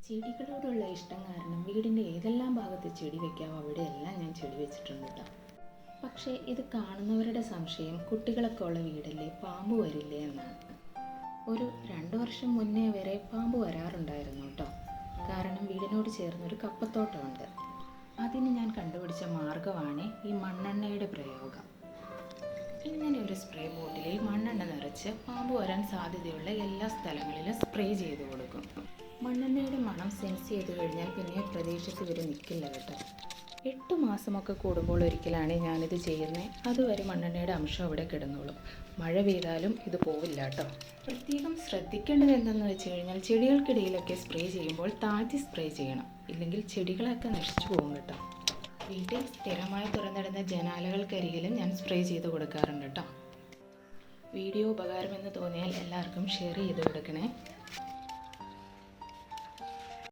ചെടികളോടുള്ള ഇഷ്ടം കാരണം വീടിൻ്റെ ഏതെല്ലാം ഭാഗത്ത് ചെടി വെക്കാവോ അവിടെയെല്ലാം ഞാൻ ചെടി വെച്ചിട്ടുണ്ട് കേട്ടോ. പക്ഷേ ഇത് കാണുന്നവരുടെ സംശയം കുട്ടികളൊക്കെ ഉള്ള വീടല്ലേ, പാമ്പ് വരില്ലേ എന്നാണ്. ഒരു 2 വർഷം മുന്നേ വരെ പാമ്പ് വരാറുണ്ടായിരുന്നു കേട്ടോ. കാരണം വീടിനോട് ചേർന്നൊരു കപ്പത്തോട്ടമുണ്ട്. അതിന് ഞാൻ കണ്ടുപിടിച്ച മാർഗമാണ് ഈ മണ്ണെണ്ണയുടെ പ്രയോഗം. ഇങ്ങനെ ഒരു സ്പ്രേ ബോട്ടിലിൽ മണ്ണെണ്ണ നിറച്ച് പാമ്പ് വരാൻ സാധ്യതയുള്ള എല്ലാ സ്ഥലങ്ങളിലും സ്പ്രേ ചെയ്ത് കൊടുക്കും. മണ്ണെണ്ണയുടെ മണം സെൻസ് ചെയ്ത് കഴിഞ്ഞാൽ പിന്നെ പ്രദേശത്ത് ഇവർ നിൽക്കില്ല കേട്ടോ. 8 മാസമൊക്കെ കൂടുമ്പോൾ ഒരിക്കലാണ് ഞാനിത് ചെയ്യുന്നത്. അതുവരെ മണ്ണെണ്ണയുടെ അംശം അവിടെ കിടന്നോളും. മഴ പെയ്താലും ഇത് പോവില്ല കേട്ടോ. പ്രത്യേകം ശ്രദ്ധിക്കേണ്ടത് എന്തെന്ന് വെച്ച് കഴിഞ്ഞാൽ ചെടികൾക്കിടയിലൊക്കെ സ്പ്രേ ചെയ്യുമ്പോൾ താഴ്ത്തി സ്പ്രേ ചെയ്യണം, ഇല്ലെങ്കിൽ ചെടികളൊക്കെ നശിച്ചു പോകും കേട്ടോ. വീട്ടിൽ സ്ഥിരമായി തുറന്നിടുന്ന ജനാലകൾക്കരികിലും ഞാൻ സ്പ്രേ ചെയ്ത് കൊടുക്കാറുണ്ട് കേട്ടോ. വീഡിയോ ഉപകാരമെന്ന് തോന്നിയാൽ എല്ലാവർക്കും ഷെയർ ചെയ്ത് കൊടുക്കണേ.